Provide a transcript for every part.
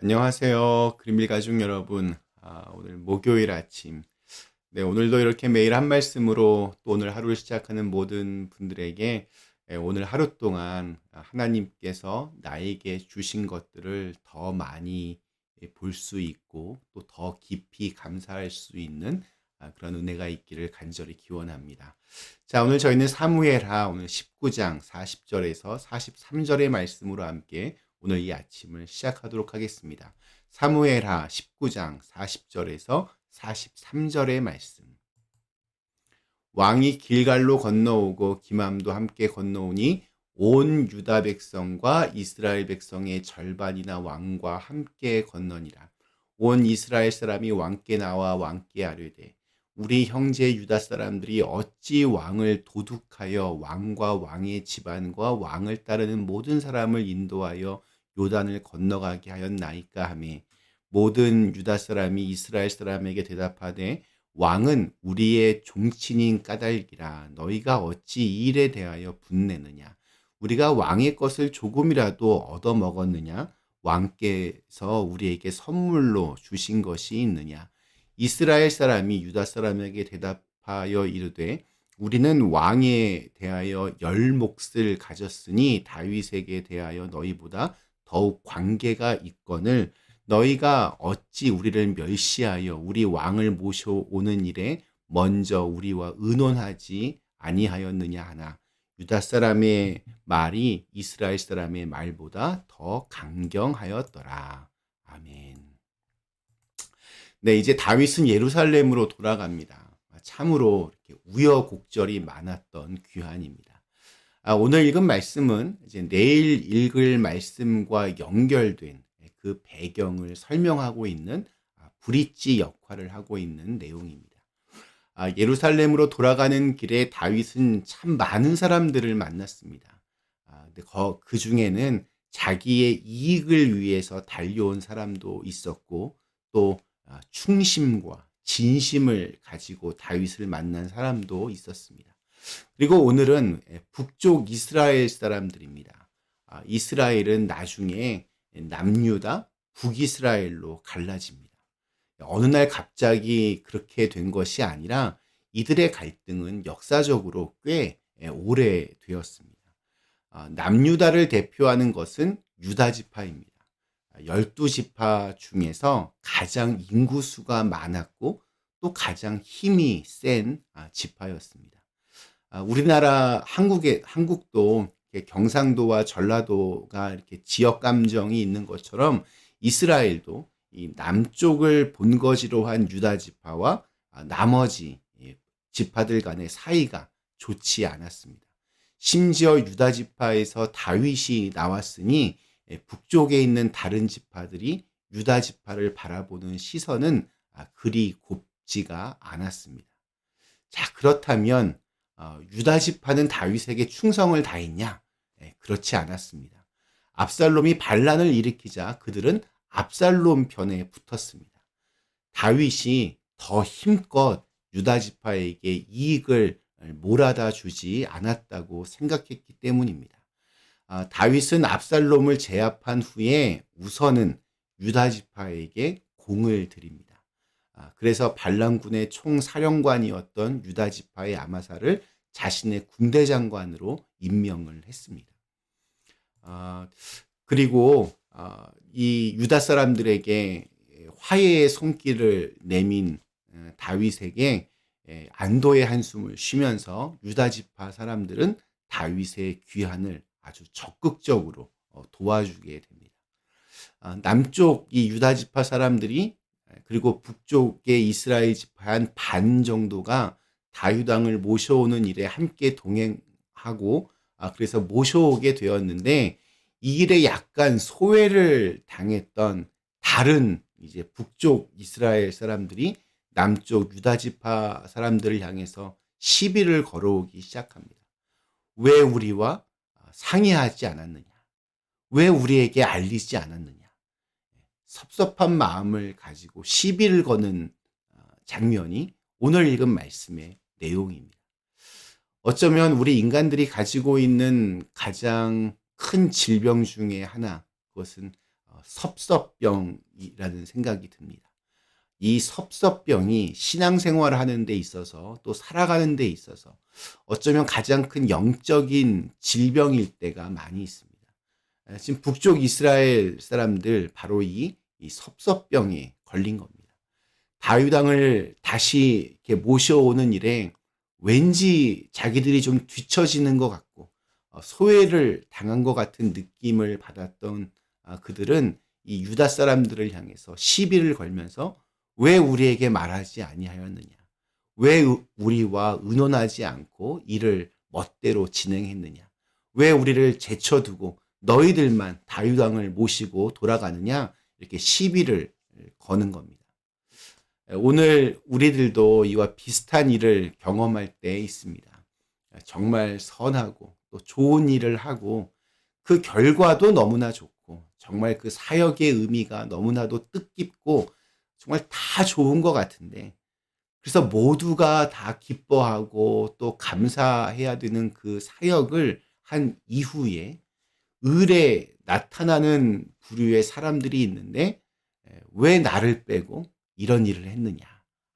안녕하세요. 그림일 가족 여러분. 오늘 목요일 아침. 네, 오늘도 이렇게 매일 한 말씀으로 또 오늘 하루를 시작하는 모든 분들에게 오늘 하루 동안 하나님께서 나에게 주신 것들을 더 많이 볼 수 있고 또 더 깊이 감사할 수 있는 그런 은혜가 있기를 간절히 기원합니다. 자, 오늘 저희는 사무엘하 오늘 19장 40절에서 43절의 말씀으로 함께 오늘 이 아침을 시작하도록 하겠습니다. 사무엘하 19장 40절에서 43절의 말씀. 왕이 길갈로 건너오고 기맘도 함께 건너오니 온 유다 백성과 이스라엘 백성의 절반이나 왕과 함께 건너니라. 온 이스라엘 사람이 왕께 나와 왕께 아뢰되 우리 형제 유다 사람들이 어찌 왕을 도둑하여 왕과 왕의 집안과 왕을 따르는 모든 사람을 인도하여 요단을 건너가게 하였나이까 하매 모든 유다 사람이 이스라엘 사람에게 대답하되 왕은 우리의 종친인 까닭이라 너희가 어찌 이 일에 대하여 분내느냐 우리가 왕의 것을 조금이라도 얻어먹었느냐 왕께서 우리에게 선물로 주신 것이 있느냐 이스라엘 사람이 유다 사람에게 대답하여 이르되 우리는 왕에 대하여 열 몫을 가졌으니 다윗에게 대하여 너희보다 더욱 관계가 있거늘 너희가 어찌 우리를 멸시하여 우리 왕을 모셔오는 일에 먼저 우리와 의논하지 아니하였느냐 하나 유다 사람의 말이 이스라엘 사람의 말보다 더 강경하였더라. 아멘. 네, 이제 다윗은 예루살렘으로 돌아갑니다. 참으로 이렇게 우여곡절이 많았던 귀환입니다. 오늘 읽은 말씀은 이제 내일 읽을 말씀과 연결된 그 배경을 설명하고 있는 브릿지 역할을 하고 있는 내용입니다. 예루살렘으로 돌아가는 길에 다윗은 참 많은 사람들을 만났습니다. 근데 그 중에는 자기의 이익을 위해서 달려온 사람도 있었고 또 충심과 진심을 가지고 다윗을 만난 사람도 있었습니다. 그리고 오늘은 북쪽 이스라엘 사람들입니다. 이스라엘은 나중에 남유다, 북이스라엘로 갈라집니다. 어느 날 갑자기 그렇게 된 것이 아니라 이들의 갈등은 역사적으로 꽤 오래되었습니다. 남유다를 대표하는 것은 유다 지파입니다. 12지파 중에서 가장 인구수가 많았고 또 가장 힘이 센 지파였습니다. 우리나라 한국도 경상도와 전라도가 이렇게 지역 감정이 있는 것처럼 이스라엘도 이 남쪽을 본거지로 한 유다 지파와 나머지 지파들 간의 사이가 좋지 않았습니다. 심지어 유다 지파에서 다윗이 나왔으니 북쪽에 있는 다른 지파들이 유다 지파를 바라보는 시선은 그리 곱지가 않았습니다. 자, 그렇다면 유다 지파는 다윗에게 충성을 다했냐? 그렇지 않았습니다. 압살롬이 반란을 일으키자 그들은 압살롬 편에 붙었습니다. 다윗이 더 힘껏 유다 지파에게 이익을 몰아다 주지 않았다고 생각했기 때문입니다. 다윗은 압살롬을 제압한 후에 우선은 유다 지파에게 공을 드립니다. 그래서 반란군의 총사령관이었던 유다 지파의 아마사를 자신의 군대 장관으로 임명을 했습니다. 그리고 이 유다 사람들에게 화해의 손길을 내민 다윗에게 안도의 한숨을 쉬면서 유다 지파 사람들은 다윗의 귀환을 아주 적극적으로 도와주게 됩니다. 남쪽 이 유다 지파 사람들이 그리고 북쪽의 이스라엘 지파 한 반 정도가 다윗 왕을 모셔오는 일에 함께 동행하고 그래서 모셔오게 되었는데 이 일에 약간 소외를 당했던 다른 이제 북쪽 이스라엘 사람들이 남쪽 유다 지파 사람들을 향해서 시비를 걸어오기 시작합니다. 왜 우리와 상의하지 않았느냐? 왜 우리에게 알리지 않았느냐? 섭섭한 마음을 가지고 시비를 거는 장면이 오늘 읽은 말씀의 내용입니다. 어쩌면 우리 인간들이 가지고 있는 가장 큰 질병 중에 하나, 그것은 섭섭병이라는 생각이 듭니다. 이 섭섭병이 신앙생활을 하는 데 있어서 또 살아가는 데 있어서 어쩌면 가장 큰 영적인 질병일 때가 많이 있습니다. 지금 북쪽 이스라엘 사람들 바로 이 섭섭병에 걸린 겁니다. 다윗 왕을 다시 이렇게 모셔오는 일에 왠지 자기들이 좀 뒤처지는 것 같고 소외를 당한 것 같은 느낌을 받았던 그들은 이 유다 사람들을 향해서 시비를 걸면서 왜 우리에게 말하지 아니하였느냐? 왜 우리와 의논하지 않고 일을 멋대로 진행했느냐? 왜 우리를 제쳐두고 너희들만 다윗 왕을 모시고 돌아가느냐? 이렇게 시비를 거는 겁니다. 오늘 우리들도 이와 비슷한 일을 경험할 때 있습니다. 정말 선하고 또 좋은 일을 하고 그 결과도 너무나 좋고 정말 그 사역의 의미가 너무나도 뜻깊고 정말 다 좋은 것 같은데 그래서 모두가 다 기뻐하고 또 감사해야 되는 그 사역을 한 이후에 을에 나타나는 부류의 사람들이 있는데 왜 나를 빼고 이런 일을 했느냐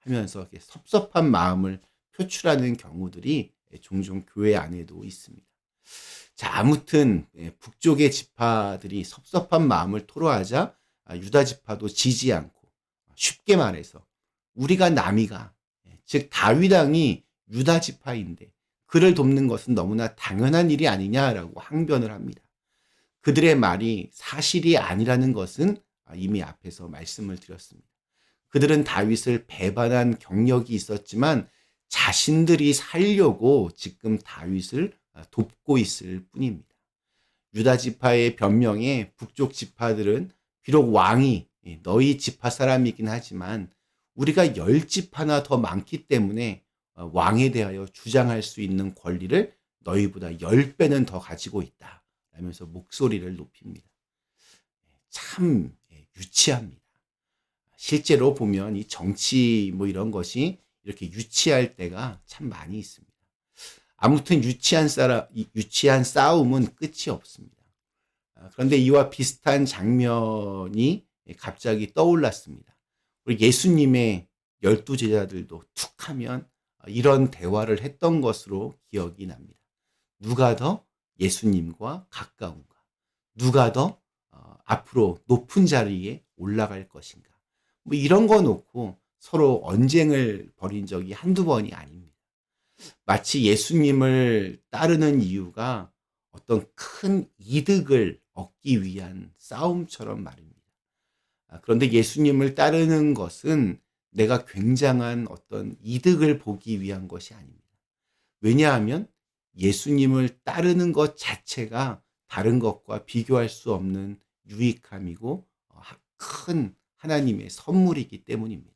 하면서 이렇게 섭섭한 마음을 표출하는 경우들이 종종 교회 안에도 있습니다. 자, 아무튼 북쪽의 지파들이 섭섭한 마음을 토로하자 유다 지파도 지지 않고 쉽게 말해서 우리가 남이가 즉 다윗 왕이 유다 지파인데 그를 돕는 것은 너무나 당연한 일이 아니냐라고 항변을 합니다. 그들의 말이 사실이 아니라는 것은 이미 앞에서 말씀을 드렸습니다. 그들은 다윗을 배반한 경력이 있었지만 자신들이 살려고 지금 다윗을 돕고 있을 뿐입니다. 유다 지파의 변명에 북쪽 지파들은 비록 왕이 너희 지파 사람이긴 하지만 우리가 10지파나 더 많기 때문에 왕에 대하여 주장할 수 있는 권리를 너희보다 10배는 더 가지고 있다. 라면서 목소리를 높입니다. 참 유치합니다. 실제로 보면 이 정치 뭐 이런 것이 이렇게 유치할 때가 참 많이 있습니다. 아무튼 유치한 싸움은 끝이 없습니다. 그런데 이와 비슷한 장면이 갑자기 떠올랐습니다. 우리 예수님의 12제자들도 툭 하면 이런 대화를 했던 것으로 기억이 납니다. 누가 더 예수님과 가까운가? 누가 더 앞으로 높은 자리에 올라갈 것인가? 뭐 이런 거 놓고 서로 언쟁을 벌인 적이 한두 번이 아닙니다. 마치 예수님을 따르는 이유가 어떤 큰 이득을 얻기 위한 싸움처럼 말입니다. 그런데 예수님을 따르는 것은 내가 굉장한 어떤 이득을 보기 위한 것이 아닙니다. 왜냐하면 예수님을 따르는 것 자체가 다른 것과 비교할 수 없는 유익함이고 큰 하나님의 선물이기 때문입니다.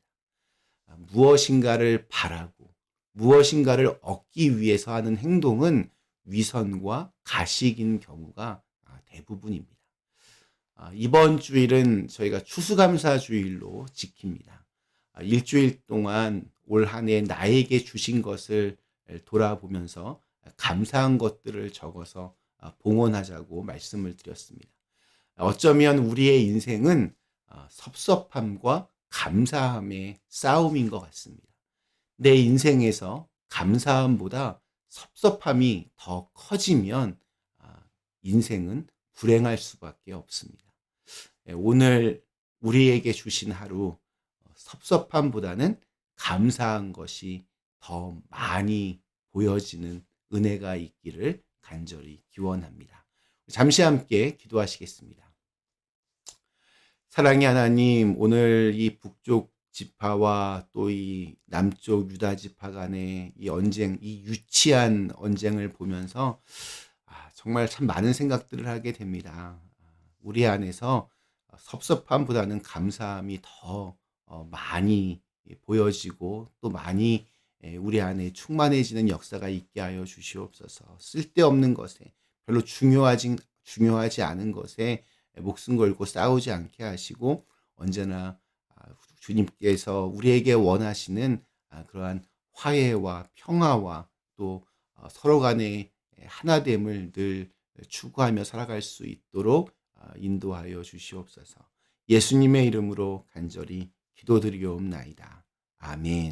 무엇인가를 바라고 무엇인가를 얻기 위해서 하는 행동은 위선과 가식인 경우가 대부분입니다. 이번 주일은 저희가 추수감사주일로 지킵니다. 일주일 동안 올 한 해 나에게 주신 것을 돌아보면서 감사한 것들을 적어서 봉헌하자고 말씀을 드렸습니다. 어쩌면 우리의 인생은 섭섭함과 감사함의 싸움인 것 같습니다. 내 인생에서 감사함보다 섭섭함이 더 커지면 인생은 불행할 수밖에 없습니다. 오늘 우리에게 주신 하루 섭섭함보다는 감사한 것이 더 많이 보여지는 은혜가 있기를 간절히 기원합니다. 잠시 함께 기도하시겠습니다. 사랑의 하나님, 오늘 이 북쪽 지파와 또 이 남쪽 유다 지파 간의 이 언쟁, 이 유치한 언쟁을 보면서 정말 참 많은 생각들을 하게 됩니다. 우리 안에서 섭섭함보다는 감사함이 더 많이 보여지고 또 많이 우리 안에 충만해지는 역사가 있게 하여 주시옵소서. 쓸데없는 것에 별로 중요하지 않은 것에 목숨 걸고 싸우지 않게 하시고 언제나 주님께서 우리에게 원하시는 그러한 화해와 평화와 또 서로 간의 하나됨을 늘 추구하며 살아갈 수 있도록 인도하여 주시옵소서. 예수님의 이름으로 간절히 기도드리옵나이다. 아멘.